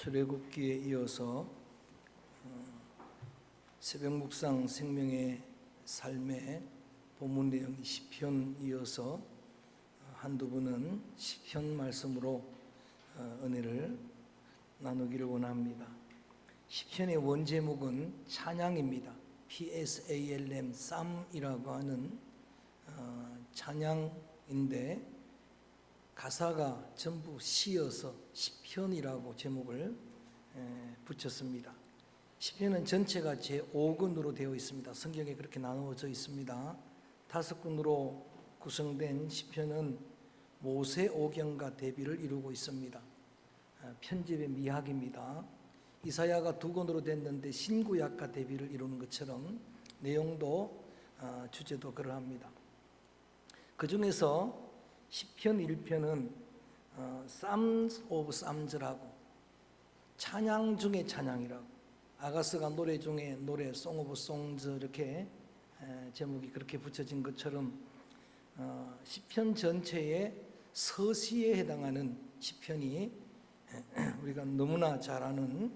출애굽기에 이어서 새벽 묵상 생명의 삶의 본문 내용 시편 이어서 한두 분은 시편 말씀으로 은혜를 나누기를 원합니다. 시편의 원제목은 찬양입니다. PSALM, 쌈이라고 하는 찬양인데 가사가 전부 시여서 시편이라고 제목을 붙였습니다. 시편은 전체가 제5권으로 되어 있습니다. 성경에 그렇게 나누어져 있습니다. 5권으로 구성된 시편은 모세오경과 대비를 이루고 있습니다. 편집의 미학입니다. 이사야가 2권으로 됐는데 신구약과 대비를 이루는 것처럼 내용도 주제도 그러합니다. 그 중에서 시편 1편은 Psalms of Psalms라고 찬양 중에 찬양이라고, 아가스가 노래 중에 노래, Song of Songs 이렇게 제목이 그렇게 붙여진 것처럼 시편 전체의 서시에 해당하는 시편이 우리가 너무나 잘 아는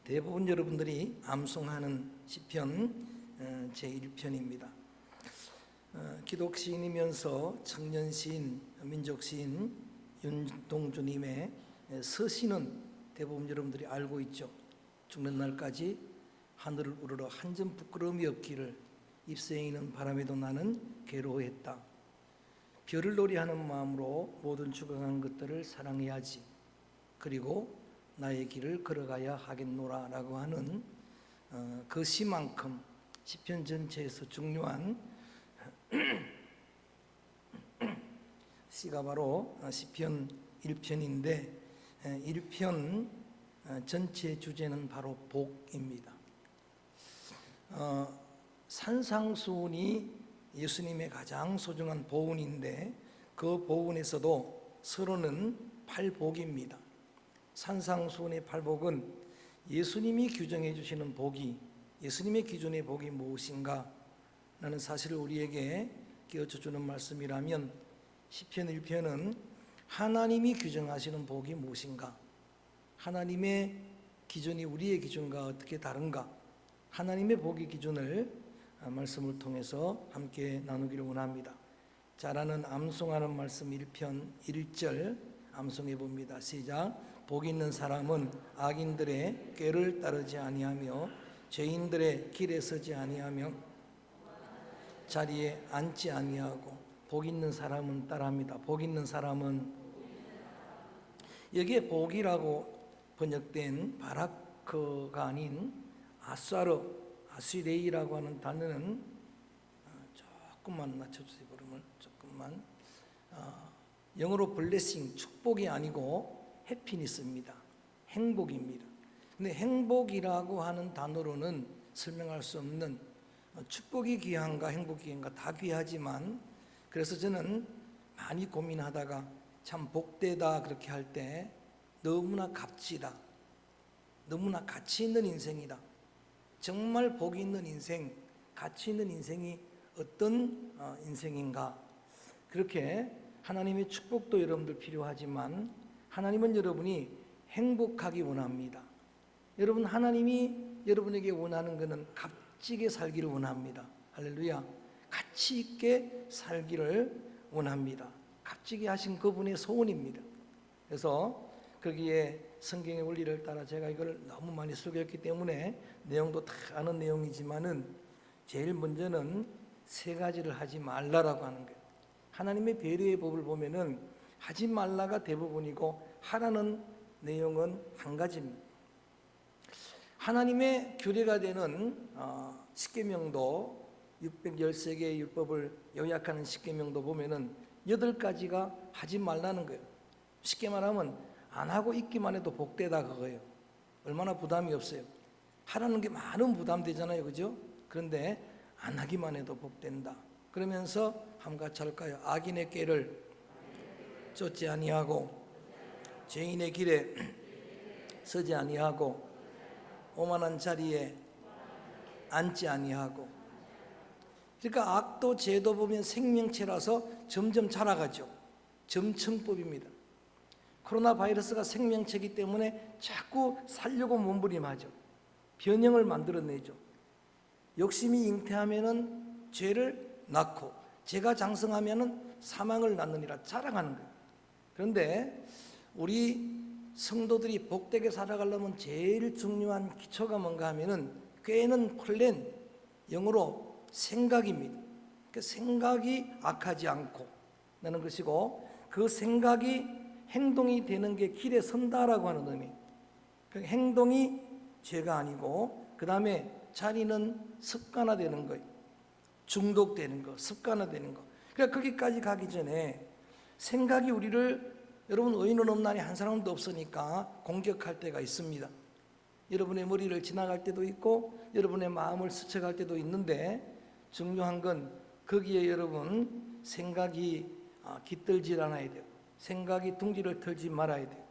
대부분 여러분들이 암송하는 시편 제1편입니다. 기독시인이면서 청년시인, 민족시인 윤동주님의 서시는 대부분 여러분들이 알고 있죠. 죽는 날까지 하늘을 우러러 한 점 부끄러움이 없기를 입새이는 바람에도 나는 괴로워했다. 별을 놀이하는 마음으로 모든 죽어간 것들을 사랑해야지. 그리고 나의 길을 걸어가야 하겠노라 라고 하는 그 시만큼 시편 전체에서 중요한 시가 바로 시편 1편인데 1편 전체 주제는 바로 복입니다. 산상수훈이 예수님의 가장 소중한 보훈인데 그 보훈에서도 서론은 팔복입니다. 산상수훈의 팔복은 예수님이 규정해 주시는 복이, 예수님의 기준의 복이 무엇인가 라는 사실을 우리에게 깨우쳐 주는 말씀이라면, 시편 1편은 하나님이 규정하시는 복이 무엇인가, 하나님의 기준이 우리의 기준과 어떻게 다른가, 하나님의 복의 기준을 말씀을 통해서 함께 나누기를 원합니다. 잘 아는 암송하는 말씀 1편 1절 암송해 봅니다. 시작. 복 있는 사람은 악인들의 꾀를 따르지 아니하며 죄인들의 길에 서지 아니하며 자리에 앉지 아니하고. 복 있는 사람은 따라합니다. 복 있는 사람은, 여기에 복이라고 번역된 바라크가 아닌 아수레이라고 하는 단어는 조금만 낮춰주세요. 그러면 조금만 영어로 블레싱, 축복이 아니고 해피니스입니다. 행복입니다. 근데 행복이라고 하는 단어로는 설명할 수 없는, 축복이 귀한가 행복이 귀한가 다 귀하지만, 그래서 저는 많이 고민하다가 참 복되다 그렇게 할 때 너무나 값지다, 너무나 가치 있는 인생이다, 정말 복이 있는 인생, 가치 있는 인생이 어떤 인생인가, 그렇게 하나님의 축복도 여러분들 필요하지만 하나님은 여러분이 행복하기 원합니다. 여러분, 하나님이 여러분에게 원하는 것은 값지게 살기를 원합니다. 할렐루야. 가치 있게 살기를 원합니다. 값지게 하신 그분의 소원입니다. 그래서 거기에 성경의 원리를 따라 제가 이걸 너무 많이 소개했기 때문에 내용도 다 아는 내용이지만은 제일 먼저는 3가지를 하지 말라라고 하는 거예요. 하나님의 배려의 법을 보면은 하지 말라가 대부분이고 하라는 내용은 한 가지입니다. 하나님의 규례가 되는 십계명도 613개의 율법을 요약하는 십계명도 보면은 8가지가 하지 말라는 거예요. 쉽게 말하면 안 하고 있기만 해도 복되다 그거예요. 얼마나 부담이 없어요. 하라는 게 많은 부담되잖아요, 그죠? 그런데 안 하기만 해도 복된다. 그러면서 한번 같이 할까요? 악인의 꾀를 쫓지 아니하고 죄인의 길에 서지 아니하고 오만한 자리에 앉지 아니하고. 그러니까 악도 죄도 보면 생명체라서 점점 자라가죠. 점층법입니다. 코로나 바이러스가 생명체이기 때문에 자꾸 살려고 몸부림하죠. 변형을 만들어내죠. 욕심이 잉태하면은 죄를 낳고 죄가 장성하면은 사망을 낳느니라 자랑하는 거예요. 그런데 우리 성도들이 복되게 살아가려면 제일 중요한 기초가 뭔가 하면은 꾀는 플랜, 영어로 생각입니다. 그 생각이 악하지 않고 나는 것이고 그 생각이 행동이 되는 게 길에 선다라고 하는 의미. 그 행동이 죄가 아니고 그 다음에 자리는 습관화되는 거예요. 중독되는 거, 습관화되는 거. 그러니까 거기까지 가기 전에 생각이 우리를 여러분 의인은 없나니 한 사람도 없으니까 공격할 때가 있습니다. 여러분의 머리를 지나갈 때도 있고 여러분의 마음을 스쳐갈 때도 있는데 중요한 건 거기에 여러분 생각이 깃들질 않아야 돼요. 생각이 둥지를 털지 말아야 돼요.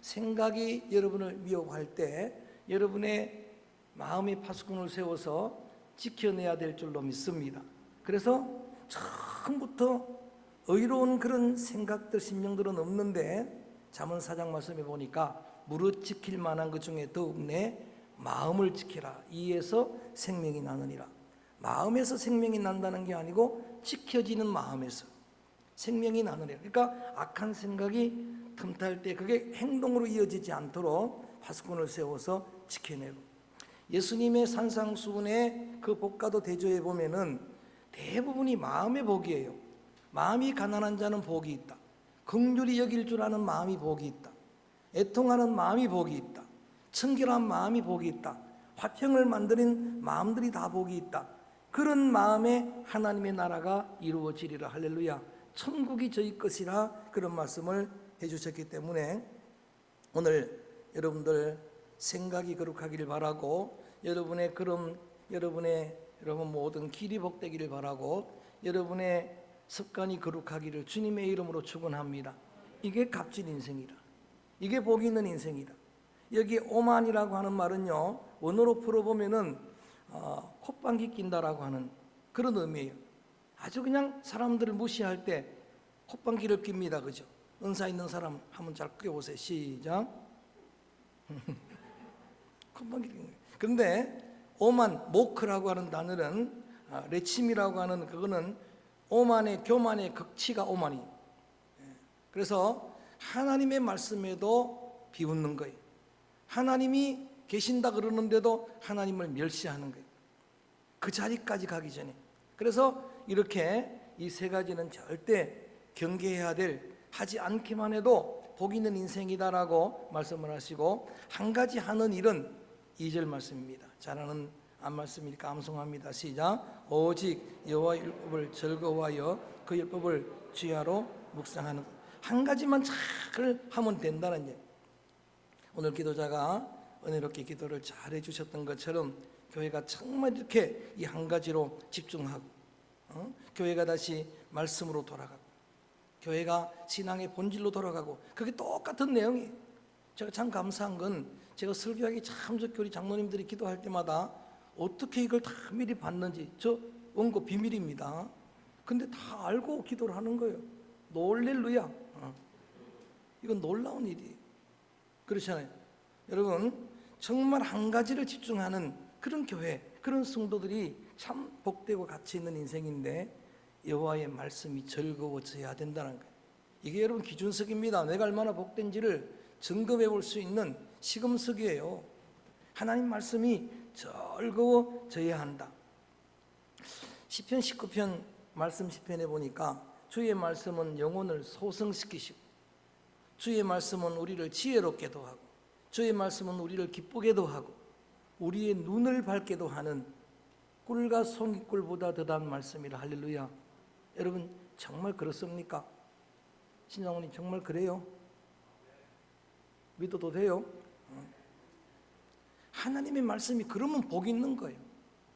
생각이 여러분을 위협할 때 여러분의 마음의 파수꾼을 세워서 지켜내야 될 줄로 믿습니다. 그래서 처음부터 의로운 그런 생각들, 심령들은 없는데 잠언 4장 말씀에 보니까 무릇 지킬 만한 것 중에 더욱 내 마음을 지키라. 이에서 생명이 나느니라. 마음에서 생명이 난다는 게 아니고 지켜지는 마음에서 생명이 나느니라. 그러니까 악한 생각이 틈탈 때 그게 행동으로 이어지지 않도록 파수꾼을 세워서 지켜내고, 예수님의 산상수훈의 그 복가도 대조해 보면은 대부분이 마음의 복이에요. 마음이 가난한 자는 복이 있다. 긍휼히 여길 줄 아는 마음이 복이 있다. 애통하는 마음이 복이 있다. 청결한 마음이 복이 있다. 화평을 만드는 마음들이 다 복이 있다. 그런 마음에 하나님의 나라가 이루어지리라. 할렐루야. 천국이 저희 것이라 그런 말씀을 해주셨기 때문에 오늘 여러분들 생각이 거룩하기를 바라고 여러분의 여러분 모든 길이 복되기를 바라고 여러분의 습관이 거룩하기를 주님의 이름으로 축원합니다. 이게 값진 인생이다. 이게 복 있는 인생이다. 여기 오만이라고 하는 말은요, 원어로 풀어보면은 콧방귀 낀다라고 하는 그런 의미예요. 아주 그냥 사람들을 무시할 때 콧방귀를 낍니다. 그죠? 은사 있는 사람 한번 잘 껴보세요. 시작. 콧방귀 끼는 거예요. 그런데 오만, 모크라고 하는 단어는 레침이라고 하는 그거는 오만의 교만의 극치가 오만이. 그래서 하나님의 말씀에도 비웃는 거예요. 하나님이 계신다 그러는데도 하나님을 멸시하는 거예요. 그 자리까지 가기 전에. 그래서 이렇게 이 세 가지는 절대 경계해야 될, 하지 않기만 해도 복 있는 인생이다라고 말씀을 하시고, 한 가지 하는 일은 2절 말씀입니다. 잘하는 안 말씀이니까 암송합니다. 시작. 오직 여호와의 율법을 즐거워하여 그 율법을 주야로 묵상하는 것. 한 가지만 잘 하면 된다는 얘기. 오늘 기도자가 은혜롭게 기도를 잘 해주셨던 것처럼 교회가 정말 이렇게 이 한 가지로 집중하고 교회가 다시 말씀으로 돌아가고 교회가 신앙의 본질로 돌아가고, 그게 똑같은 내용이에요. 제가 참 감사한 건 제가 설교하기 참 좋게 우리 장로님들이 기도할 때마다 어떻게 이걸 다 미리 봤는지, 저 원고 비밀입니다. 근데 다 알고 기도를 하는 거예요. 놀렐루야. 이건 놀라운 일이에요. 그렇잖아요. 여러분, 정말 한 가지를 집중하는 그런 교회, 그런 성도들이 참 복되고 가치 있는 인생인데 여호와의 말씀이 즐거워져야 된다는 거예요. 이게 여러분 기준석입니다. 내가 얼마나 복된지를 점검해 볼 수 있는 시금석이에요. 하나님 말씀이 즐거워져야 한다. 시편 19편 말씀 시편에 보니까 주의 말씀은 영혼을 소성시키시고 주의 말씀은 우리를 지혜롭게도 하고 주의 말씀은 우리를 기쁘게도 하고 우리의 눈을 밝게도 하는 꿀과 송이꿀보다 더한 말씀이라. 할렐루야. 여러분 정말 그렇습니까? 신장모님 정말 그래요? 믿어도 돼요? 하나님의 말씀이 그러면 복 있는 거예요.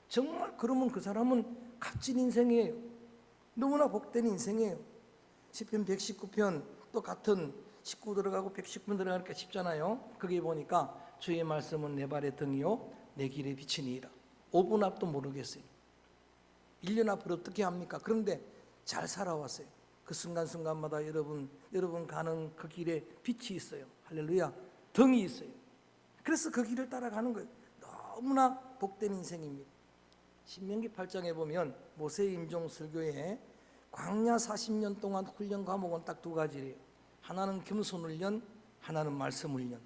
정말 그러면 그 사람은 값진 인생이에요. 너무나 복된 인생이에요. 시편 119편 또 같은 19 들어가고 119편 들어가니까 쉽잖아요. 거기 보니까 주의 말씀은 내 발의 등이요 내 길에 비치니이다. 5분 앞도 모르겠어요. 1년 앞을 어떻게 합니까? 그런데 잘 살아왔어요. 그 순간순간마다 여러분 가는 그 길에 빛이 있어요. 할렐루야. 등이 있어요. 그래서 그 길을 따라가는 거예요. 너무나 복된 인생입니다. 신명기 8장에 보면 모세 임종 설교에 광야 40년 동안 훈련 과목은 딱 두 가지래요. 하나는 겸손 훈련, 하나는 말씀 훈련.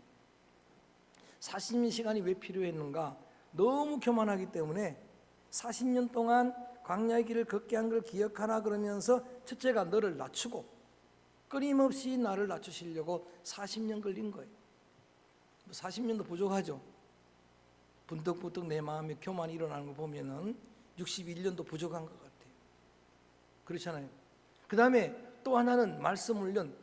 40년 시간이 왜 필요했는가? 너무 교만하기 때문에 40년 동안 광야의 길을 걷게 한 걸 기억하나 그러면서 첫째가 너를 낮추고 끊임없이 나를 낮추시려고 40년 걸린 거예요. 40년도 부족하죠. 분덕분덕 내 마음에 교만이 일어나는 거 보면은 61년도 부족한 것 같아요. 그렇잖아요. 그 다음에 또 하나는 말씀 훈련.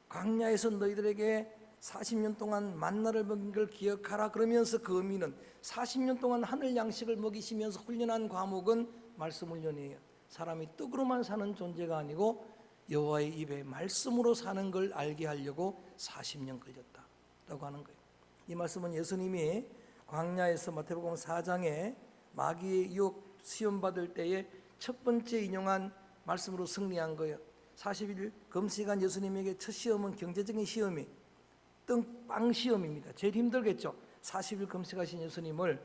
광야에서 너희들에게 40년 동안 만나를 먹인 걸 기억하라 그러면서 그 의미는 40년 동안 하늘 양식을 먹이시면서 훈련한 과목은 말씀 훈련이에요. 사람이 떡으로만 사는 존재가 아니고 여호와의 입에 말씀으로 사는 걸 알게 하려고 40년 걸렸다라고 하는 거예요. 이 말씀은 예수님이 광야에서 마태복음 4장에 마귀의 유혹 시험 받을 때에 첫 번째 인용한 말씀으로 승리한 거예요. 40일 금식한 예수님에게 첫 시험은 경제적인 시험이 빵 시험입니다. 제일 힘들겠죠. 40일 금식하신 예수님을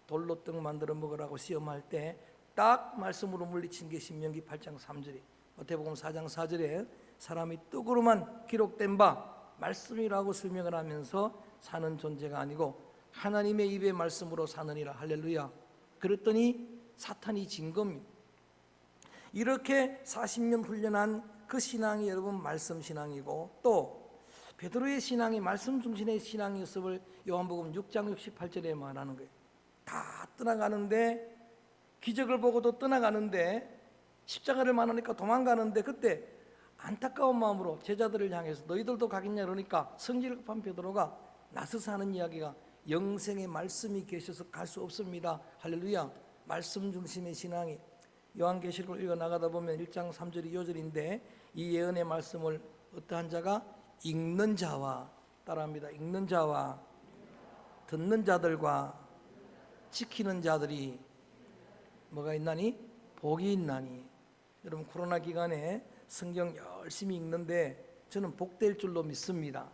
돌로 떡 만들어 먹으라고 시험할 때 딱 말씀으로 물리친 게 신명기 8장 3절이 마태복음 4장 4절에 사람이 떡으로만 기록된 바 말씀이라고 설명을 하면서 사는 존재가 아니고 하나님의 입의 말씀으로 사느니라. 할렐루야. 그랬더니 사탄이 진 겁니다. 이렇게 40년 훈련한 그 신앙이 여러분 말씀 신앙이고 또 베드로의 신앙이 말씀 중심의 신앙이었음을 요한복음 6장 68절에 말하는 거예요. 다 떠나가는데 기적을 보고도 떠나가는데 십자가를 만나니까 도망가는데 그때 안타까운 마음으로 제자들을 향해서 너희들도 가겠냐 그러니까 성질 급한 베드로가 나서서 하는 이야기가 영생의 말씀이 계셔서 갈 수 없습니다. 할렐루야. 말씀 중심의 신앙이 요한계시록을 읽어 나가다 보면 1장 3절이 2절인데 이 예언의 말씀을 어떠한 자가 읽는 자와 따라합니다. 읽는 자와 듣는 자들과 지키는 자들이 뭐가 있나니? 복이 있나니. 여러분 코로나 기간에 성경 열심히 읽는데 저는 복될 줄로 믿습니다.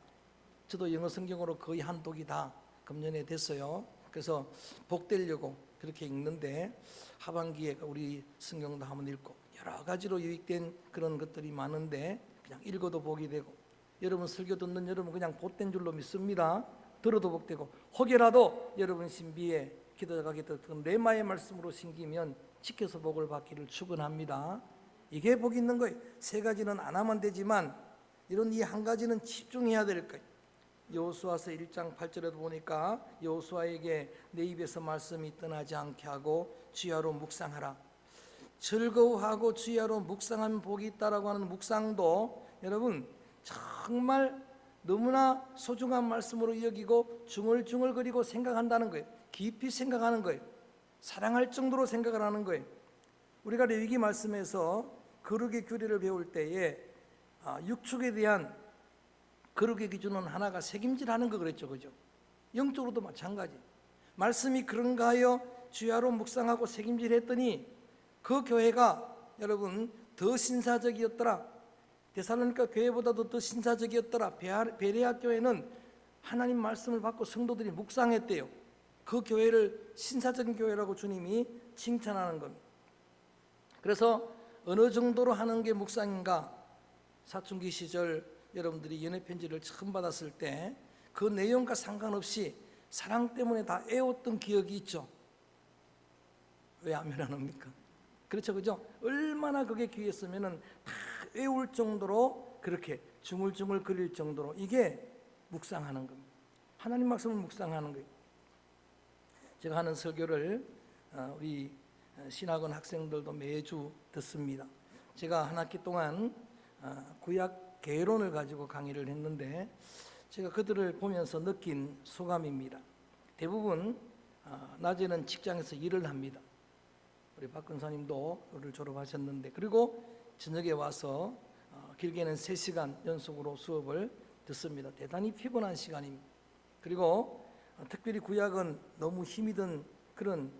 저도 영어 성경으로 거의 한 독이 다 금년에 됐어요. 그래서 복되려고 그렇게 읽는데 하반기에 우리 성경도 한번 읽고 여러 가지로 유익된 그런 것들이 많은데 그냥 읽어도 복이 되고 여러분 설교 듣는 여러분 그냥 복된 줄로 믿습니다. 들어도 복되고 혹여라도 여러분 신비에 기도자가 기도했던 레마의 말씀으로 심기면 지켜서 복을 받기를 축원합니다. 이게 복이 있는 거예요. 세 가지는 안 하면 되지만 이런 이 한 가지는 집중해야 될 거예요. 여호수아서 1장 8절에도 보니까 여호수아에게 내 입에서 말씀이 떠나지 않게 하고 주야로 묵상하라. 즐거워하고 주야로 묵상하면 복이 있다라고 하는 묵상도 여러분 정말 너무나 소중한 말씀으로 여기고 중얼중얼거리고 생각한다는 거예요. 깊이 생각하는 거예요. 사랑할 정도로 생각을 하는 거예요. 우리가 레위기 말씀에서 거룩의 규례를 배울 때에 육축에 대한 거룩의 기준은 하나가 책임질하는 거 그랬죠, 그죠? 영적으로도 마찬가지. 말씀이 그런가 하여 주야로 묵상하고 책임질했더니 그 교회가 여러분 더 신사적이었더라. 데살로니가 교회보다도 더 신사적이었더라. 베레아 교회는 하나님 말씀을 받고 성도들이 묵상했대요. 그 교회를 신사적인 교회라고 주님이 칭찬하는 겁니다. 그래서 어느 정도로 하는 게 묵상인가? 사춘기 시절 여러분들이 연애 편지를 처음 받았을 때 그 내용과 상관없이 사랑 때문에 다 애웠던 기억이 있죠. 왜 아멘 안 합니까? 그렇죠, 그죠? 얼마나 그게 귀했으면은 다 외울 정도로 그렇게 중얼중얼 거릴 정도로 이게 묵상하는 겁니다. 하나님 말씀을 묵상하는 거예요. 제가 하는 설교를 우리 신학원 학생들도 매주 듣습니다. 제가 한 학기 동안 구약 개론을 가지고 강의를 했는데 제가 그들을 보면서 느낀 소감입니다. 대부분 낮에는 직장에서 일을 합니다. 우리 박 권사님도 를 졸업하셨는데 그리고 저녁에 와서 길게는 3시간 연속으로 수업을 듣습니다. 대단히 피곤한 시간입니다. 그리고 특별히 구약은 너무 힘이 든 그런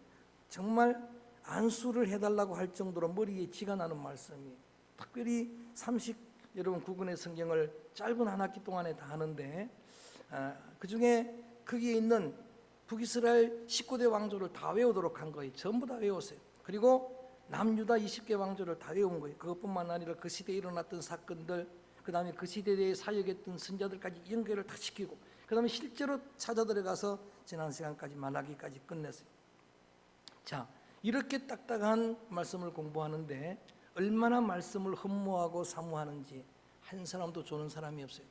정말 안수를 해달라고 할 정도로 머리에 쥐가 나는 말씀이 특별히 여러분 구근의 성경을 짧은 한 학기 동안에 다 하는데 그 중에 거기에 있는 북이스라엘 19대 왕조를 다 외우도록 한 거예요. 전부 다 외웠어요. 그리고 남유다 20개 왕조를 다 외운 거예요. 그것뿐만 아니라 그 시대에 일어났던 사건들, 그 다음에 그 시대에 사역했던 선자들까지 연결을 다 시키고, 그 다음에 실제로 찾아 들어가서 지난 시간까지 말라기까지 끝냈어요. 자, 이렇게 딱딱한 말씀을 공부하는데 얼마나 말씀을 흠모하고 사모하는지 한 사람도 조는 사람이 없어요.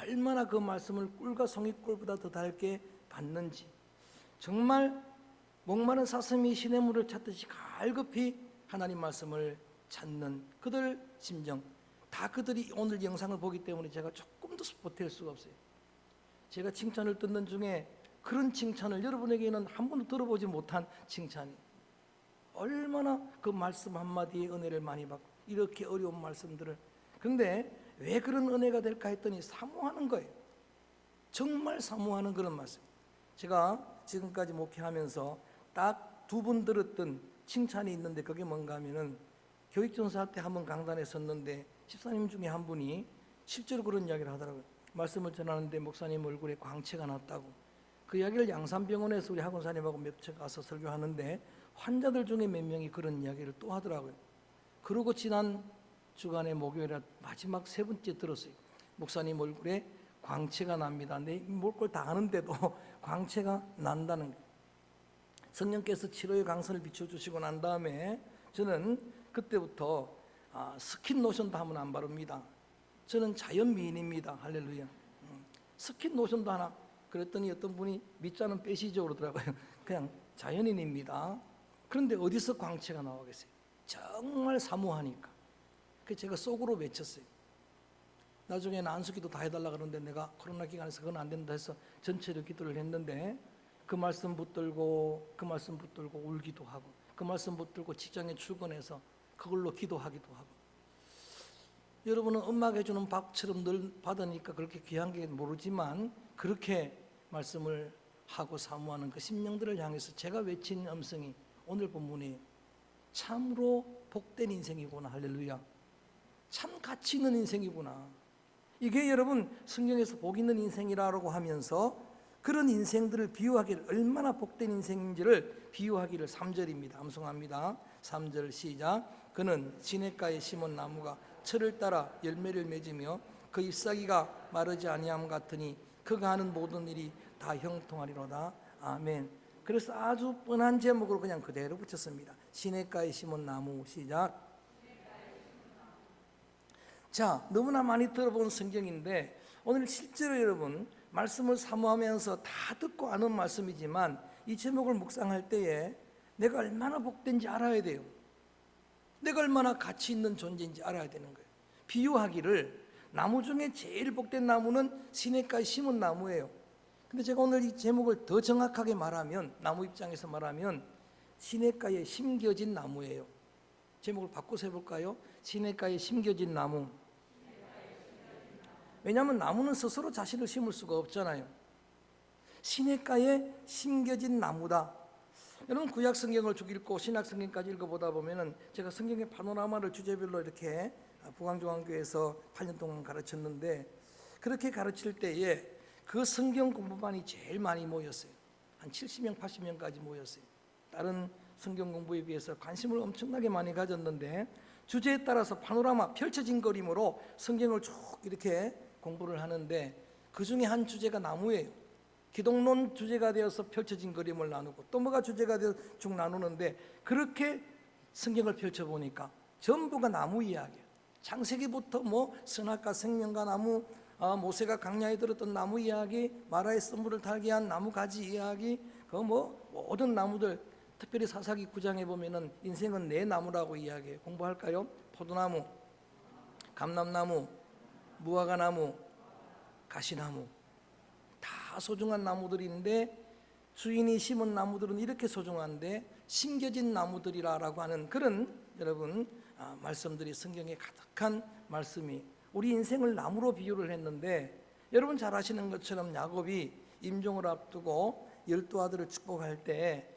얼마나 그 말씀을 꿀과 송이꿀보다 더 달게 받는지, 정말 목마른 사슴이 시냇물을 찾듯이 갈급히 하나님 말씀을 찾는 그들 심정, 다 그들이 오늘 영상을 보기 때문에 제가 조금도 보탤 수가 없어요. 제가 칭찬을 듣는 중에 그런 칭찬을 여러분에게는 한 번도 들어보지 못한 칭찬이, 얼마나 그 말씀 한마디에 은혜를 많이 받고 이렇게 어려운 말씀들을, 그런데 왜 그런 은혜가 될까 했더니 사모하는 거예요. 정말 사모하는 그런 말씀. 제가 지금까지 목회하면서 딱 두 번 들었던 칭찬이 있는데 그게 뭔가 하면은 교육전사 때 한번 강단에 섰는데 집사님 중에 한 분이 실제로 그런 이야기를 하더라고요. 말씀을 전하는데 목사님 얼굴에 광채가 났다고. 그 이야기를 양산병원에서 우리 학원사님하고 몇 차 가서 설교하는데 환자들 중에 몇 명이 그런 이야기를 또 하더라고요. 그러고 지난 주간에 목요일에 마지막 세 번째 들었어요. 목사님 얼굴에 광채가 납니다. 내 뭘 걸 다 아는데도 광채가 난다는 거예요. 성령께서 치료의 강선을 비춰주시고 난 다음에 저는 그때부터 스킨 로션도 하면 안 바릅니다. 저는 자연 미인입니다. 할렐루야. 스킨 로션도 하나, 그랬더니 어떤 분이 밑자는 빼시죠 그러더라고요. 그냥 자연인입니다. 그런데 어디서 광채가 나오겠어요? 정말 사모하니까. 그래서 제가 속으로 외쳤어요. 나중에는 안수기도 다 해달라 그러는데 내가 코로나 기간에서 그건 안 된다 해서 전체로 기도를 했는데 그 말씀 붙들고 울기도 하고, 그 말씀 붙들고 직장에 출근해서 그걸로 기도하기도 하고. 여러분은 엄마가 해주는 밥처럼 늘 받으니까 그렇게 귀한 게 모르지만 그렇게 말씀을 하고 사모하는 그 심령들을 향해서 제가 외친 음성이 오늘 본문이 참으로 복된 인생이구나. 할렐루야. 참 가치 있는 인생이구나. 이게 여러분 성경에서 복 있는 인생이라고 하면서 그런 인생들을 비유하기를, 얼마나 복된 인생인지를 비유하기를 3절입니다. 암송합니다. 3절 시작. 그는 시냇가에 심은 나무가 철을 따라 열매를 맺으며 그 잎사귀가 마르지 아니함 같으니 그가 하는 모든 일이 다 형통하리로다. 아멘. 그래서 아주 뻔한 제목으로 그냥 그대로 붙였습니다. 시냇가에 심은 나무. 시작. 자, 너무나 많이 들어본 성경인데 오늘 실제로 여러분 말씀을 사모하면서 다 듣고 아는 말씀이지만 이 제목을 묵상할 때에 내가 얼마나 복된지 알아야 돼요. 내가 얼마나 가치 있는 존재인지 알아야 되는 거예요. 비유하기를 나무 중에 제일 복된 나무는 시냇가에 심은 나무예요. 근데 제가 오늘 이 제목을 더 정확하게 말하면, 나무 입장에서 말하면 시냇가에 심겨진 나무예요. 제목을 바꿔서 해볼까요? 시냇가에 심겨진 나무. 왜냐하면 나무는 스스로 자신을 심을 수가 없잖아요. 시냇가에 심겨진 나무다. 여러분 구약 성경을 쭉 읽고 신약 성경까지 읽어보다 보면은, 제가 성경의 파노라마를 주제별로 이렇게 북왕중앙교회에서 8년 동안 가르쳤는데, 그렇게 가르칠 때에 그 성경 공부반이 제일 많이 모였어요. 한 70명, 80명까지 모였어요. 다른 성경 공부에 비해서 관심을 엄청나게 많이 가졌는데, 주제에 따라서 파노라마, 펼쳐진 그림으로 성경을 쭉 이렇게 공부를 하는데 그 중에 한 주제가 나무예요. 기독론 주제가 되어서 펼쳐진 그림을 나누고, 또 뭐가 주제가 되어서 쭉 나누는데, 그렇게 성경을 펼쳐보니까 전부가 나무 이야기예요. 창세기부터 뭐 선악과 생명과 나무, 모세가 강야에 들었던 나무 이야기, 마라의 선물을 달게 한 나무 가지 이야기, 그 뭐 모든 나무들, 특별히 사사기 9장에 보면은 인생은 네 나무라고 이야기해요. 공부할까요? 포도나무, 감람나무, 무화과나무, 가시나무, 다 소중한 나무들인데 주인이 심은 나무들은 이렇게 소중한데 심겨진 나무들이라고 하는 그런 여러분 말씀들이 성경에 가득한 말씀이, 우리 인생을 나무로 비유를 했는데, 여러분 잘 아시는 것처럼 야곱이 임종을 앞두고 12아들을 축복할 때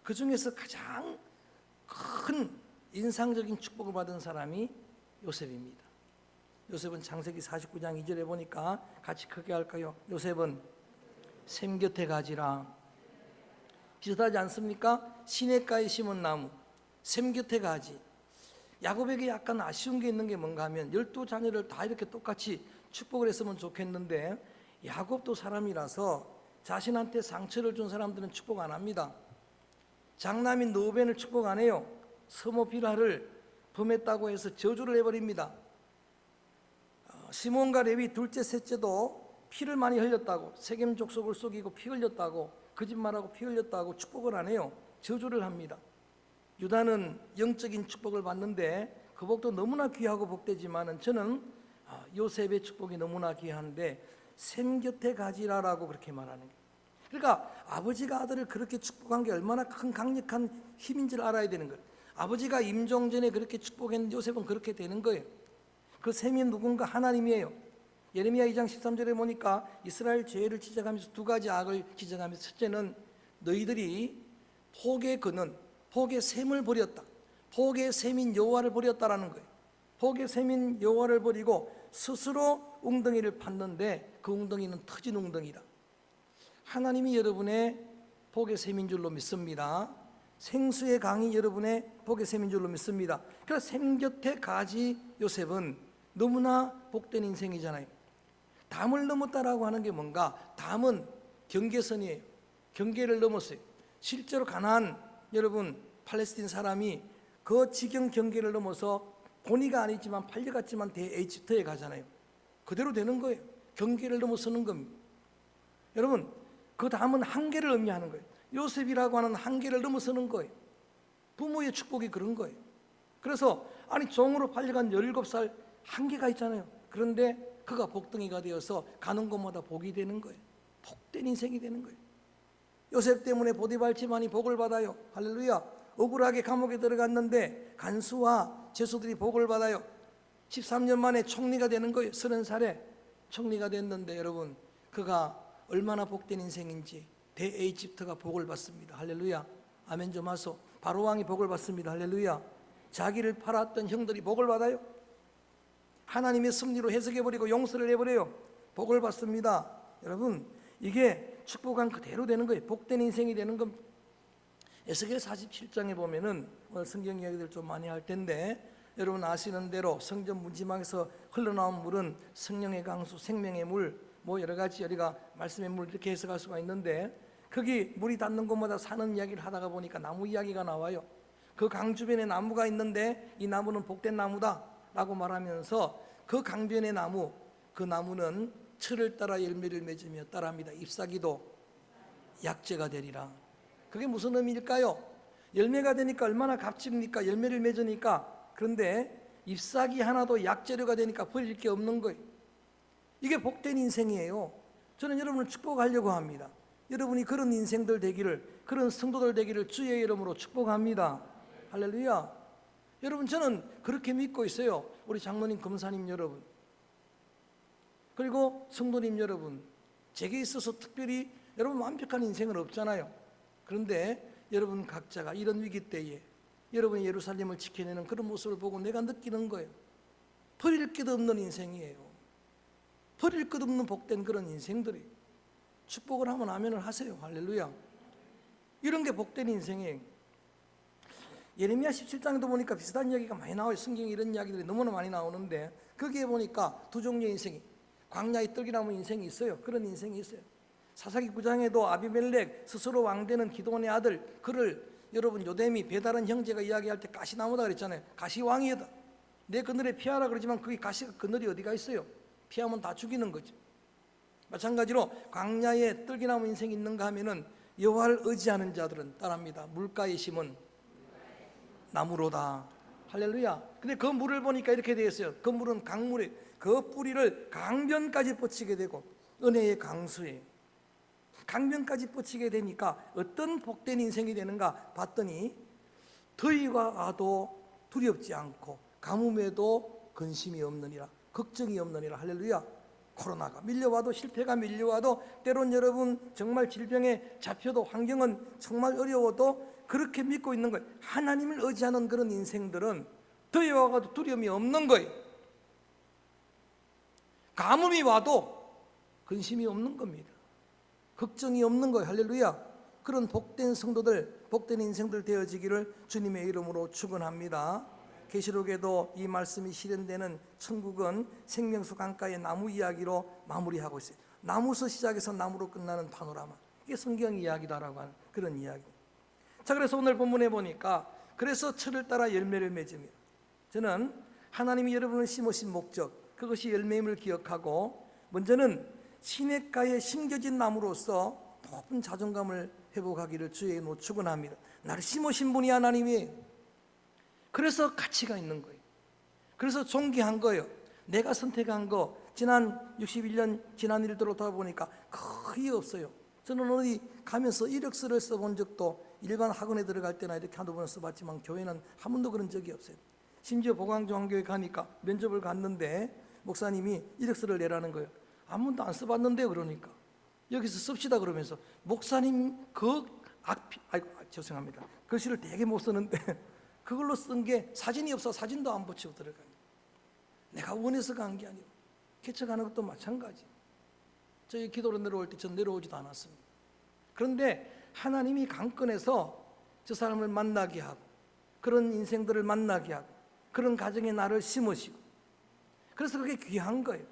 그 중에서 가장 큰 인상적인 축복을 받은 사람이 요셉입니다. 요셉은 창세기 49장 2절에 보니까 같이 크게 할까요? 요셉은 샘 곁에 가지라. 비슷하지 않습니까? 시냇가에 심은 나무, 샘 곁에 가지. 야곱에게 약간 아쉬운 게 있는 게 뭔가 하면 12자녀를 다 이렇게 똑같이 축복을 했으면 좋겠는데, 야곱도 사람이라서 자신한테 상처를 준 사람들은 축복 안 합니다. 장남인 르우벤을 축복 안 해요. 서모 비라를 범했다고 해서 저주를 해버립니다. 시몬과 레위 둘째 셋째도 피를 많이 흘렸다고, 세겜 족속을 속이고 피 흘렸다고, 거짓말하고 피 흘렸다고 축복을 안 해요. 저주를 합니다. 유다는 영적인 축복을 받는데 그 복도 너무나 귀하고 복되지만은 저는 요셉의 축복이 너무나 귀한데 샘 곁에 가지라라고 그렇게 말하는 거예요. 그러니까 아버지가 아들을 그렇게 축복한 게 얼마나 큰 강력한 힘인지를 알아야 되는 거예요. 아버지가 임종 전에 그렇게 축복했는데 요셉은 그렇게 되는 거예요. 그 셈이 누군가? 하나님이에요. 예레미야 2장 13절에 보니까 이스라엘 죄를 지적하면서 두 가지 악을 지적하면서, 첫째는 너희들이 복의 셈을 버렸다. 복의 셈인 여호와를 버렸다라는 거예요. 복의 셈인 여호와를 버리고 스스로 웅덩이를 팠는데 그 웅덩이는 터진 웅덩이다. 하나님이 여러분의 복의 셈인 줄로 믿습니다. 생수의 강이 여러분의 복의 셈인 줄로 믿습니다. 그래서 샘 곁에 가지 요셉은 너무나 복된 인생이잖아요. 담을 넘었다라고 하는 게 뭔가? 담은 경계선이에요. 경계를 넘었어요. 실제로 가나안, 여러분 팔레스틴 사람이 그 지경 경계를 넘어서 본위가 아니지만 팔려갔지만 대에집트에 가잖아요. 그대로 되는 거예요. 경계를 넘어서는 겁니다. 여러분, 그 담은 한계를 의미하는 거예요. 요셉이라고 하는 한계를 넘어서는 거예요. 부모의 축복이 그런 거예요. 그래서 종으로 팔려간 17살 한계가 있잖아요. 그런데 그가 복덩이가 되어서 가는 곳마다 복이 되는 거예요. 복된 인생이 되는 거예요. 요셉 때문에 보디발 집안이 복을 받아요. 할렐루야. 억울하게 감옥에 들어갔는데 간수와 죄수들이 복을 받아요. 13년 만에 총리가 되는 거예요. 30살에 총리가 됐는데 여러분, 그가 얼마나 복된 인생인지 대에집트가 복을 받습니다. 할렐루야. 아멘 좀 하소. 바로왕이 복을 받습니다. 할렐루야. 자기를 팔았던 형들이 복을 받아요. 하나님의 섭리로 해석해버리고 용서를 해버려요. 복을 받습니다. 여러분, 이게 축복한 그대로 되는 거예요. 복된 인생이 되는 겁니다. 에스겔 47장에 보면은 오늘 성경 이야기들 좀 많이 할 텐데, 여러분 아시는 대로 성전 문지방에서 흘러나온 물은 성령의 강수, 생명의 물, 여러 가지 우리가 말씀의 물 이렇게 해석할 수가 있는데, 거기 물이 닿는 곳마다 사는 이야기를 하다가 보니까 나무 이야기가 나와요. 그 강 주변에 나무가 있는데 이 나무는 복된 나무다 라고 말하면서 그 강변의 나무, 그 나무는 철을 따라 열매를 맺으며 따라합니다. 잎사귀도 약재가 되리라. 그게 무슨 의미일까요? 열매가 되니까 얼마나 값집니까? 열매를 맺으니까. 그런데 잎사귀 하나도 약재료가 되니까 버릴 게 없는 거예요. 이게 복된 인생이에요. 저는 여러분을 축복하려고 합니다. 여러분이 그런 인생들 되기를, 그런 성도들 되기를 주의 이름으로 축복합니다. 할렐루야. 여러분, 저는 그렇게 믿고 있어요. 우리 장로님, 검사님 여러분, 그리고 성도님 여러분, 제게 있어서 특별히 여러분 완벽한 인생은 없잖아요. 그런데 여러분 각자가 이런 위기 때에 여러분이 예루살렘을 지켜내는 그런 모습을 보고 내가 느끼는 거예요. 버릴 것 없는 인생이에요. 버릴 것 없는 복된 그런 인생들이. 축복을 하면 아멘을 하세요. 할렐루야. 이런 게 복된 인생이에요. 예레미야 17장도 보니까 비슷한 이야기가 많이 나와요. 성경에 이런 이야기들이 너무나 많이 나오는데, 거기에 보니까 두 종류의 인생이, 광야의 떡이나무 인생이 있어요. 그런 인생이 있어요. 사사기 9장에도 아비멜렉 스스로 왕되는 기드온의 아들, 그를 여러분 요뎀이 배다른 형제가 이야기할 때 가시나무다 그랬잖아요. 가시왕이다. 내 그늘에 피하라 그러지만 거기 가시가 그늘이 어디가 있어요? 피하면 다 죽이는 거죠. 마찬가지로 광야에 떡이나무 인생이 있는가 하면은 여호와를 의지하는 자들은 따라합니다. 물가에 심은 나무로다. 할렐루야. 근데 그 물을 보니까 이렇게 되어 있어요. 그 물은 강물에 그 뿌리를 강변까지 뻗치게 되고 은혜의 강수에 강변까지 뻗치게 되니까 어떤 복된 인생이 되는가 봤더니 더위가 와도 두렵지 않고 가뭄에도 근심이 없느니라, 걱정이 없느니라. 할렐루야. 코로나가 밀려와도, 실패가 밀려와도, 때론 여러분 정말 질병에 잡혀도, 환경은 정말 어려워도 그렇게 믿고 있는 거예요. 하나님을 의지하는 그런 인생들은 더위 와가도 두려움이 없는 거예요. 가뭄이 와도 근심이 없는 겁니다. 걱정이 없는 거예요. 할렐루야. 그런 복된 성도들, 복된 인생들 되어지기를 주님의 이름으로 축원합니다. 계시록에도 이 말씀이 실현되는 천국은 생명수 강가의 나무 이야기로 마무리하고 있어요. 나무서 시작해서 나무로 끝나는 파노라마. 이게 성경 이야기다라고 하는 그런 이야기. 자, 그래서 오늘 본문에 보니까 그래서 철을 따라 열매를 맺으며, 저는 하나님이 여러분을 심으신 목적, 그것이 열매임을 기억하고 먼저는 시냇가에 심겨진 나무로서 높은 자존감을 회복하기를 주의 이름으로 축원합니다. 나를 심으신 분이 하나님이에요. 그래서 가치가 있는 거예요. 그래서 존귀한 거예요. 내가 선택한 거, 지난 61년 지난 일들로 돌아보니까 거의 없어요. 저는 어디 가면서 이력서를 써본 적도, 일반 학원에 들어갈 때나 이렇게 한두 번 써봤지만 교회는 한 번도 그런 적이 없어요. 심지어 보광중앙교회 가니까 면접을 갔는데 목사님이 이력서를 내라는 거예요. 한 번도 안 써봤는데, 그러니까 여기서 씁시다 그러면서, 목사님 죄송합니다. 글씨를 되게 못 쓰는데 그걸로 쓴 게 사진이 없어 사진도 안 붙이고 들어가요. 내가 원해서 간 게 아니고, 개척하는 것도 마찬가지. 저희 기도로 내려올 때 전 내려오지도 않았습니다. 그런데 하나님이 강권해서 저 사람을 만나게 하고, 그런 인생들을 만나게 하고, 그런 가정에 나를 심으시고, 그래서 그게 귀한 거예요.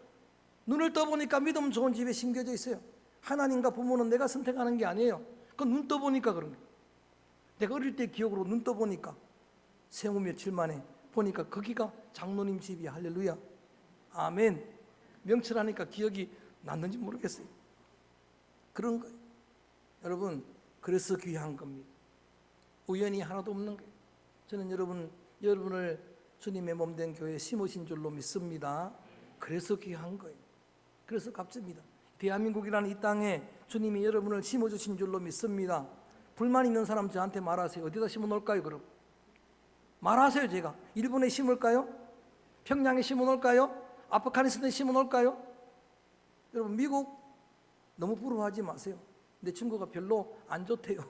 눈을 떠보니까 믿음 좋은 집에 심겨져 있어요. 하나님과 부모는 내가 선택하는 게 아니에요. 그건 눈 떠보니까 그런 거예요. 내가 어릴 때 기억으로 눈 떠보니까 생후 며칠 만에 보니까 거기가 장로님 집이야. 할렐루야. 아멘. 명철하니까 기억이 났는지 모르겠어요. 그런 거예요. 여러분, 그래서 귀한 겁니다. 우연이 하나도 없는 거예요. 저는 여러분을 주님의 몸된 교회에 심으신 줄로 믿습니다. 그래서 귀한 거예요. 그래서 값집니다. 대한민국이라는 이 땅에 주님이 여러분을 심어주신 줄로 믿습니다. 불만 있는 사람 저한테 말하세요. 어디다 심어놓을까요? 그럼 말하세요. 제가 일본에 심을까요? 평양에 심어놓을까요? 아프가니스탄에 심어놓을까요? 여러분, 미국 너무 부러워하지 마세요. 내 친구가 별로 안 좋대요.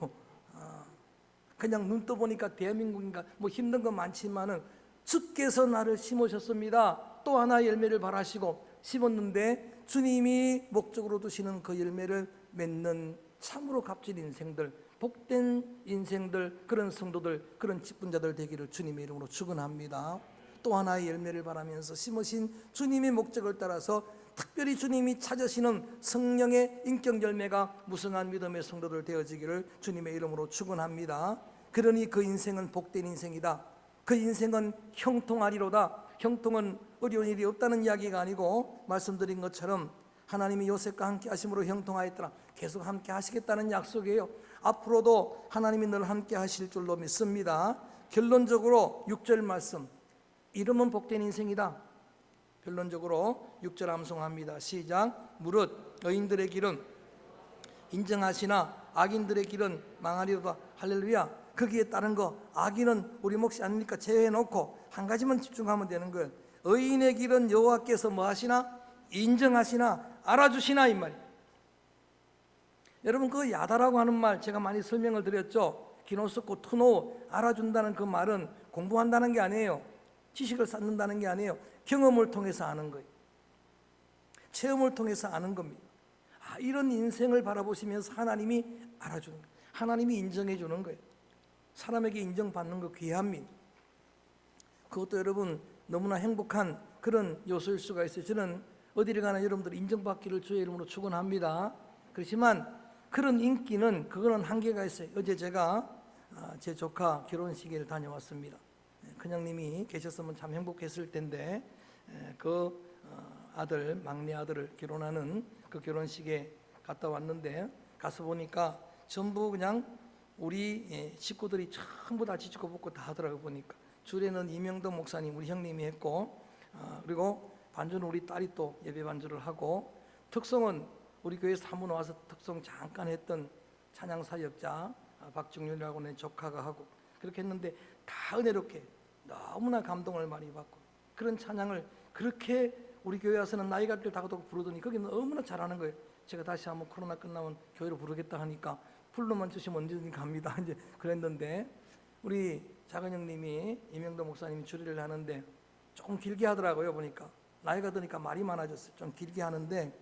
그냥 눈 떠보니까 대한민국인가 뭐 힘든 건 많지만은 주께서 나를 심으셨습니다. 또 하나의 열매를 바라시고 심었는데 주님이 목적으로 두시는 그 열매를 맺는 참으로 값진 인생들, 복된 인생들, 그런 성도들, 그런 직분자들 되기를 주님의 이름으로 축원합니다. 또 하나의 열매를 바라면서 심으신 주님의 목적을 따라서 특별히 주님이 찾으시는 성령의 인격 열매가 무성한 믿음의 성도들 되어지기를 주님의 이름으로 축원합니다. 그러니 그 인생은 복된 인생이다. 그 인생은 형통하리로다. 형통은 어려운 일이 없다는 이야기가 아니고, 말씀드린 것처럼 하나님이 요셉과 함께 하심으로 형통하였더라. 계속 함께 하시겠다는 약속이에요. 앞으로도 하나님이 늘 함께 하실 줄로 믿습니다. 결론적으로 6절 말씀, 이름은 복된 인생이다. 결론적으로 6절 암송합니다. 시작. 무릇 의인들의 길은 인정하시나 악인들의 길은 망하리로다. 할렐루야. 거기에 따른 거, 악인은 우리 몫이 아닙니까? 제외해놓고 한 가지만 집중하면 되는 거예요. 의인의 길은 여호와께서 뭐 하시나? 인정하시나? 알아주시나, 이 말이에요. 여러분, 그 야다라고 하는 말 제가 많이 설명을 드렸죠. 기노스코 투노, 알아준다는 그 말은 공부한다는 게 아니에요. 지식을 쌓는다는 게 아니에요. 경험을 통해서 아는 거예요. 체험을 통해서 아는 겁니다. 이런 인생을 바라보시면서 하나님이 알아주는 거예요. 하나님이 인정해 주는 거예요. 사람에게 인정받는 거 귀합니다. 그것도 여러분 너무나 행복한 그런 요소일 수가 있어요. 저는 어디를 가나 여러분들 인정받기를 주의 이름으로 축원합니다. 그렇지만 그런 인기는 그거는 한계가 있어요. 어제 제가 제 조카 결혼식에 다녀왔습니다. 큰형님이 계셨으면 참 행복했을 텐데, 그 아들, 막내 아들을 결혼하는 그 결혼식에 갔다 왔는데, 가서 보니까 전부 그냥 우리 식구들이 전부 다 지치고 볶고 다 하더라고. 보니까 주례는 이명덕 목사님, 우리 형님이 했고, 그리고 반주는 우리 딸이 또 예배 반주를 하고, 특성은 우리 교회 사문 와서 특성 잠깐 했던 찬양사역자 박중률이라고 내 조카가 하고, 그렇게 했는데 다 은혜롭게 너무나 감동을 많이 받고, 그런 찬양을 그렇게 우리 교회 와서는 나이 갈때 다가도 부르더니 거기 너무나 잘하는 거예요. 제가 다시 한번 코로나 끝나면 교회로 부르겠다 하니까 불러만 주시면 언제든지 갑니다. 이제 그랬는데 우리 작은 형님이 이명도 목사님이 주례를 하는데 조금 길게 하더라고요. 보니까 나이가 드니까 말이 많아졌어요. 좀 길게 하는데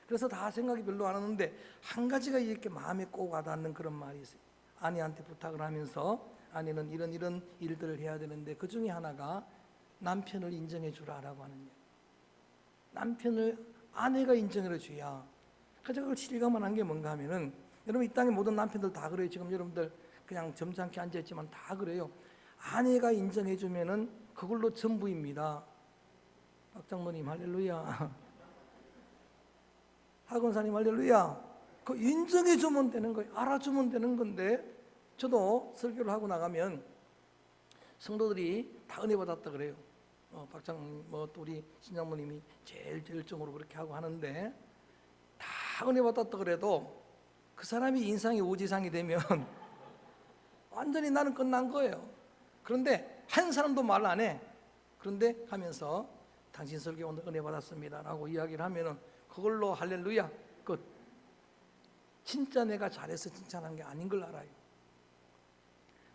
그래서 다 생각이 별로 안 하는데 한 가지가 이렇게 마음에 꼭 와닿는 그런 말이 있어요. 아내한테 부탁을 하면서 아내는 이런 일들을 해야 되는데 그 중에 하나가 남편을 인정해 주라라고 하는 거예요. 남편을 아내가 인정해 줘야. 그래서 그걸 실감을 한 게 뭔가 하면은 여러분 이 땅의 모든 남편들 다 그래요. 지금 여러분들 그냥 점잖게 앉아있지만 다 그래요. 아내가 인정해 주면은 그걸로 전부입니다. 박장모님 할렐루야. 하건사님 할렐루야. 그 인정해 주면 되는 거예요. 알아주면 되는 건데 저도 설교를 하고 나가면 성도들이 다 은혜 받았다 그래요. 또 우리 신장모님이 제일 열정으로 그렇게 하고 하는데 다 은혜 받았다 그래도 그 사람이 인상이 오지상이 되면 완전히 나는 끝난 거예요. 그런데 한 사람도 말 안 해. 그런데 하면서 당신 설교 오늘 은혜 받았습니다 라고 이야기를 하면은 그걸로 할렐루야 끝. 진짜 내가 잘해서 칭찬한 게 아닌 걸 알아요.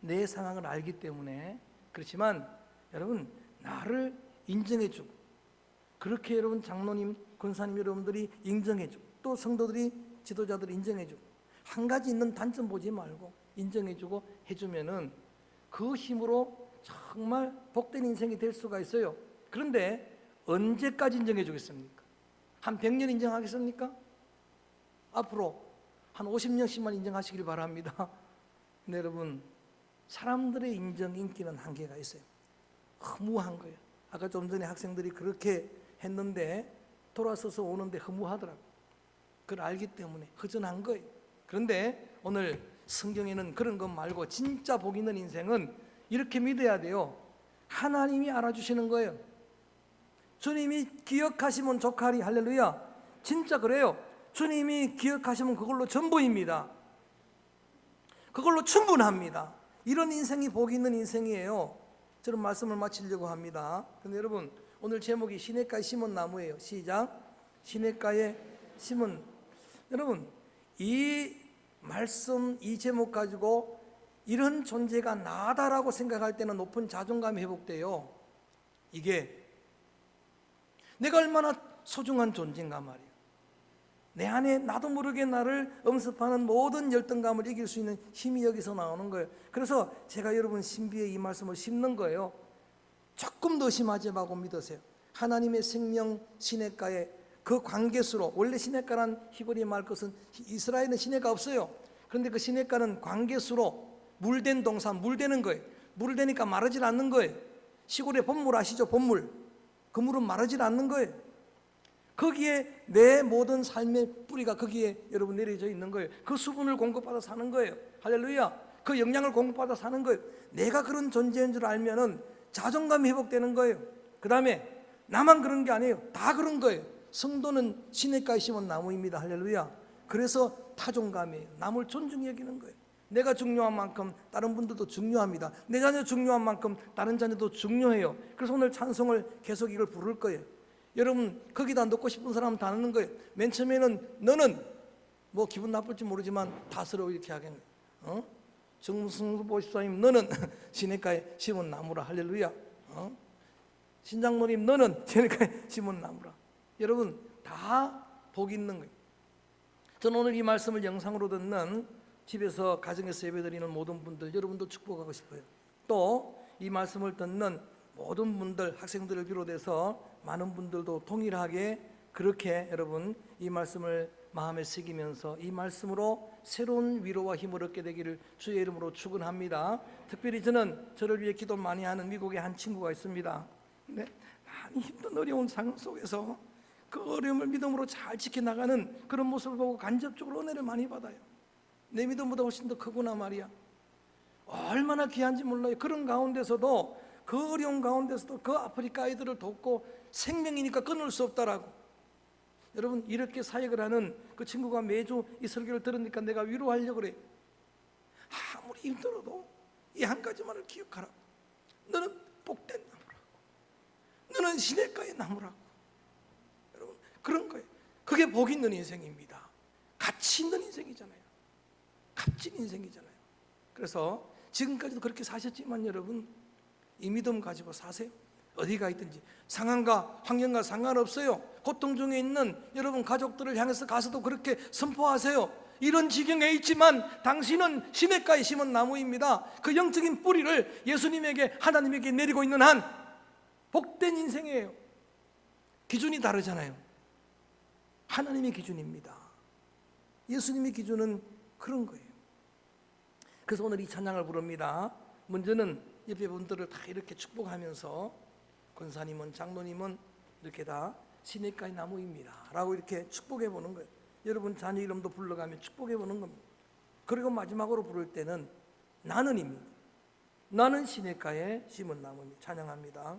내 상황을 알기 때문에. 그렇지만 여러분 나를 인정해주고 그렇게 여러분 장로님 권사님 여러분들이 인정해주고 또 성도들이 지도자들이 인정해주고 한 가지 있는 단점 보지 말고 인정해주고 해주면은 그 힘으로 정말 복된 인생이 될 수가 있어요. 그런데 언제까지 인정해주겠습니까? 한 100년 인정하겠습니까? 앞으로 한 50년씩만 인정하시길 바랍니다. 근데 여러분 사람들의 인정 인기는 한계가 있어요. 허무한 거예요. 아까 좀 전에 학생들이 그렇게 했는데 돌아서서 오는데 허무하더라고요. 그걸 알기 때문에 허전한 거예요. 그런데 오늘 성경에는 그런 것 말고 진짜 복 있는 인생은 이렇게 믿어야 돼요. 하나님이 알아주시는 거예요. 주님이 기억하시면 족하리. 할렐루야. 진짜 그래요. 주님이 기억하시면 그걸로 전부입니다. 그걸로 충분합니다. 이런 인생이 복 있는 인생이에요. 저는 말씀을 마치려고 합니다. 그런데 여러분 오늘 제목이 시냇가에 심은 나무예요. 시작. 시냇가에 심은. 여러분 이 말씀 이 제목 가지고 이런 존재가 나다라고 생각할 때는 높은 자존감이 회복돼요. 이게 내가 얼마나 소중한 존재인가 말이에요. 내 안에 나도 모르게 나를 엄습하는 모든 열등감을 이길 수 있는 힘이 여기서 나오는 거예요. 그래서 제가 여러분 신비의 이 말씀을 심는 거예요. 조금 더 의심하지 말고 믿으세요. 하나님의 생명 시냇가에 그 관계수로, 원래 시냇가란 히브리 말 것은 이스라엘은 시냇가 없어요. 그런데 그 시냇가는 관계수로 물된 동산, 물되는 거예요. 물을 대니까 마르질 않는 거예요. 시골의 봄물 아시죠? 봄물. 그 물은 마르질 않는 거예요. 거기에 내 모든 삶의 뿌리가 거기에 여러분 내려져 있는 거예요. 그 수분을 공급받아 사는 거예요. 할렐루야. 그 영양을 공급받아 사는 거예요. 내가 그런 존재인 줄 알면은 자존감이 회복되는 거예요. 그 다음에 나만 그런 게 아니에요. 다 그런 거예요. 성도는 시냇가에 심은 나무입니다. 할렐루야. 그래서 타존감이에요. 남을 존중히 여기는 거예요. 내가 중요한 만큼 다른 분들도 중요합니다. 내 자녀 중요한 만큼 다른 자녀도 중요해요. 그래서 오늘 찬송을 계속 이걸 부를 거예요. 여러분 거기다 넣고 싶은 사람은 다 넣는 거예요. 맨 처음에는 너는 뭐 기분 나쁠지 모르지만 다스러 이렇게 하겠네. 정승수 보십사님 너는 시냇가에 심은 나무라. 할렐루야. 신장모님 너는 시냇가에 심은 나무라. 여러분 다 복 있는 거예요. 저는 오늘 이 말씀을 영상으로 듣는 집에서 가정에서 예배드리는 모든 분들 여러분도 축복하고 싶어요. 또 이 말씀을 듣는 모든 분들 학생들을 비롯해서 많은 분들도 동일하게 그렇게 여러분 이 말씀을 마음에 새기면서 이 말씀으로 새로운 위로와 힘을 얻게 되기를 주의 이름으로 축원합니다. 특별히 저를 위해 기도 많이 하는 미국의 한 친구가 있습니다. 근데 많이 힘든 어려운 상황 속에서 그 어려움을 믿음으로 잘 지켜나가는 그런 모습을 보고 간접적으로 은혜를 많이 받아요. 내 믿음보다 훨씬 더 크구나 말이야. 얼마나 귀한지 몰라요. 그런 가운데서도 그 어려운 가운데서도 그 아프리카 아이들을 돕고 생명이니까 끊을 수 없다라고. 여러분 이렇게 사역을 하는 그 친구가 매주 이 설교를 들으니까 내가 위로하려고 그래요. 아무리 힘들어도 이 한 가지만을 기억하라. 너는 복된 나무라고. 너는 시냇가의 나무라고. 여러분 그런 거예요. 그게 복 있는 인생입니다. 가치 있는 인생이잖아요. 멋진 인생이잖아요. 그래서 지금까지도 그렇게 사셨지만 여러분 이 믿음 가지고 사세요. 어디가 있든지 상황과 환경과 상관없어요. 고통 중에 있는 여러분 가족들을 향해서 가서도 그렇게 선포하세요. 이런 지경에 있지만 당신은 시냇가에 심은 나무입니다. 그 영적인 뿌리를 예수님에게 하나님에게 내리고 있는 한 복된 인생이에요. 기준이 다르잖아요. 하나님의 기준입니다. 예수님의 기준은 그런 거예요. 그래서 오늘 이 찬양을 부릅니다. 먼저는 옆에 분들을 다 이렇게 축복하면서 권사님은 장로님은 이렇게 다 시냇가의 나무입니다 라고 이렇게 축복해 보는 거예요. 여러분 자녀 이름도 불러가며 축복해 보는 겁니다. 그리고 마지막으로 부를 때는 나는입니다. 나는 시냇가에 심은 나무입니다. 찬양합니다.